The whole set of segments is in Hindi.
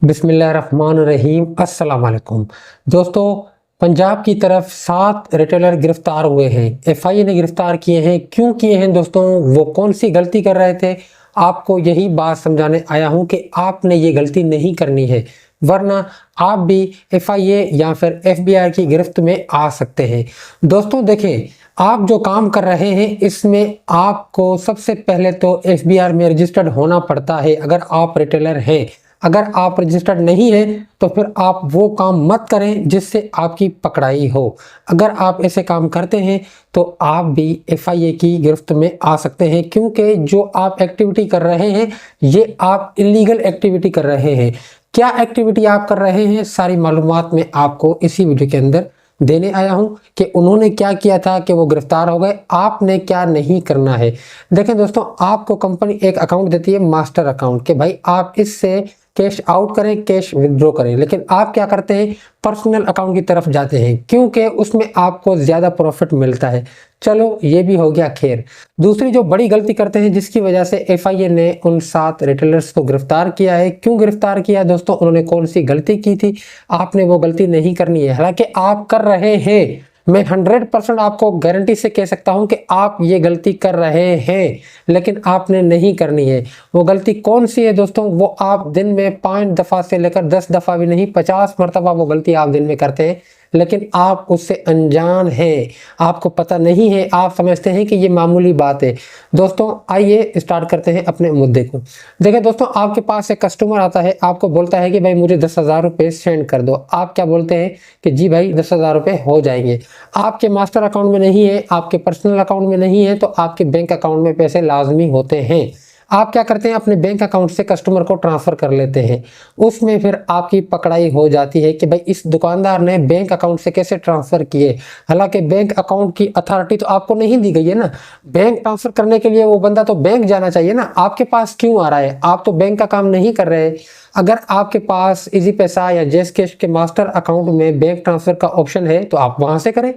बिस्मिल्लाहिर्रहमानिर्रहीम। अस्सलाम वालेकुम दोस्तों, पंजाब की तरफ 7 रिटेलर गिरफ्तार हुए हैं। एफआईए ने गिरफ्तार किए हैं। क्यों किए हैं दोस्तों? वो कौन सी गलती कर रहे थे? आपको यही बात समझाने आया हूं कि आपने ये गलती नहीं करनी है, वरना आप भी एफआईए या फिर एफबीआई की गिरफ्त में आ सकते हैं। दोस्तों देखें, आप जो काम कर रहे हैं इसमें आपको सबसे पहले तो एफबीआई में रजिस्टर्ड होना पड़ता है अगर आप रिटेलर हैं। अगर आप रजिस्टर्ड नहीं हैं तो फिर आप वो काम मत करें जिससे आपकी पकड़ाई हो। अगर आप ऐसे काम करते हैं तो आप भी एफआईए की गिरफ्त में आ सकते हैं, क्योंकि जो आप एक्टिविटी कर रहे हैं ये आप इलीगल एक्टिविटी कर रहे हैं। क्या एक्टिविटी आप कर रहे हैं, सारी मालूमात मैं आपको इसी वीडियो के अंदर देने आया हूं कि उन्होंने क्या किया था कि वो गिरफ्तार हो गए। आपने क्या नहीं करना है। देखें दोस्तों, आपको कंपनी एक अकाउंट देती है, मास्टर अकाउंट, कि भाई आप इससे कैश आउट करें, कैश विड्रॉ करें, लेकिन आप क्या करते हैं, पर्सनल अकाउंट की तरफ जाते हैं, क्योंकि उसमें आपको ज़्यादा प्रॉफिट मिलता है। चलो ये भी हो गया। खैर, दूसरी जो बड़ी गलती करते हैं जिसकी वजह से एफआईए ने उन 7 रिटेलर्स को गिरफ्तार किया है। क्यों गिरफ्तार किया दोस्तों? उन्होंने कौन सी गलती की थी? आपने वो गलती नहीं करनी है। हालांकि आप कर रहे हैं, मैं 100% आपको गारंटी से कह सकता हूं कि आप ये गलती कर रहे हैं, लेकिन आपने नहीं करनी है। वो गलती कौन सी है दोस्तों? वो आप दिन में 5 दफ़ा से लेकर 10 दफ़ा भी नहीं, 50 मरतबा वो गलती आप दिन में करते हैं, लेकिन आप उससे अनजान हैं, आपको पता नहीं है, आप समझते हैं कि ये मामूली बात है। दोस्तों आइए स्टार्ट करते हैं अपने मुद्दे को। देखिए दोस्तों, आपके पास एक कस्टमर आता है, आपको बोलता है कि भाई मुझे 10,000 रुपये सेंड कर दो। आप क्या बोलते हैं कि जी भाई 10,000 रुपये हो जाएंगे। आपके मास्टर अकाउंट में नहीं है, आपके पर्सनल अकाउंट में नहीं है, तो आपके बैंक अकाउंट में पैसे लाजमी होते हैं। आप क्या करते हैं, अपने बैंक अकाउंट से कस्टमर को ट्रांसफ़र कर लेते हैं। उसमें फिर आपकी पकड़ाई हो जाती है कि भाई इस दुकानदार ने बैंक अकाउंट से कैसे ट्रांसफ़र किए। हालांकि बैंक अकाउंट की अथॉरिटी तो आपको नहीं दी गई है ना। बैंक ट्रांसफ़र करने के लिए वो बंदा तो बैंक जाना चाहिए ना, आपके पास क्यों आ रहा है? आप तो बैंक का काम नहीं कर रहे। अगर आपके पास इजी पैसा या जैस कैश के मास्टर अकाउंट में बैंक ट्रांसफ़र का ऑप्शन है तो आप वहाँ से करें।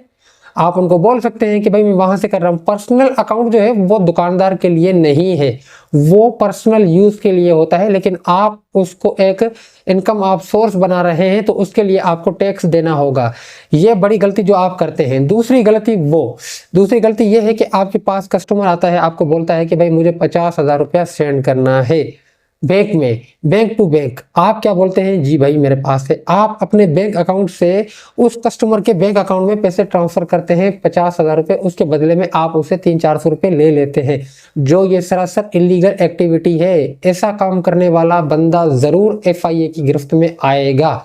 आप उनको बोल सकते हैं कि भाई मैं वहां से कर रहा हूँ। पर्सनल अकाउंट जो है वो दुकानदार के लिए नहीं है, वो पर्सनल यूज के लिए होता है, लेकिन आप उसको एक इनकम आप सोर्स बना रहे हैं तो उसके लिए आपको टैक्स देना होगा। ये बड़ी गलती जो आप करते हैं। दूसरी गलती ये है कि आपके पास कस्टमर आता है, आपको बोलता है कि भाई मुझे 50,000 रुपया सेंड करना है बैंक में, बैंक टू बैंक। आप क्या बोलते हैं, जी भाई मेरे पास है। आप अपने बैंक अकाउंट से उस कस्टमर के बैंक अकाउंट में पैसे ट्रांसफर करते हैं 50,000 रुपये, उसके बदले में आप उसे 300-400 रुपये ले लेते हैं, जो ये सरासर इलीगल एक्टिविटी है। ऐसा काम करने वाला बंदा जरूर एफआईए की गिरफ्त में आएगा,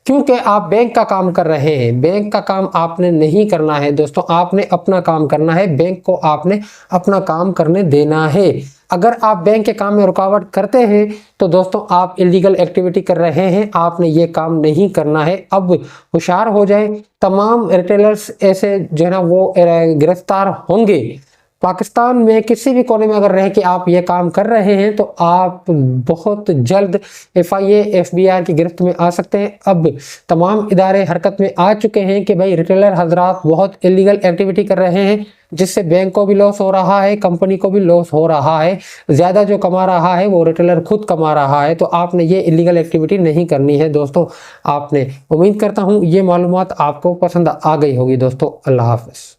क्योंकि आप बैंक का काम कर रहे हैं। बैंक का काम आपने नहीं करना है दोस्तों, आपने अपना काम करना है, बैंक को आपने अपना काम करने देना है। अगर आप बैंक के काम में रुकावट करते हैं तो दोस्तों आप इलीगल एक्टिविटी कर रहे हैं, आपने ये काम नहीं करना है। अब होशियार हो जाए, तमाम रिटेलर्स ऐसे जो है ना वो गिरफ्तार होंगे। पाकिस्तान में किसी भी कोने में अगर रह के आप ये काम कर रहे हैं तो आप बहुत जल्द एफआईए एफबीआई की गिरफ्त में आ सकते हैं। अब तमाम इदारे हरकत में आ चुके हैं कि भाई रिटेलर हजरात बहुत इलीगल एक्टिविटी कर रहे हैं, जिससे बैंक को भी लॉस हो रहा है, कंपनी को भी लॉस हो रहा है। ज़्यादा जो कमा रहा है वो रिटेलर खुद कमा रहा है। तो आपने ये इलीगल एक्टिविटी नहीं करनी है दोस्तों। आपने, उम्मीद करता हूँ ये मालूमात आपको पसंद आ गई होगी दोस्तों। अल्लाह हाफ़िज़।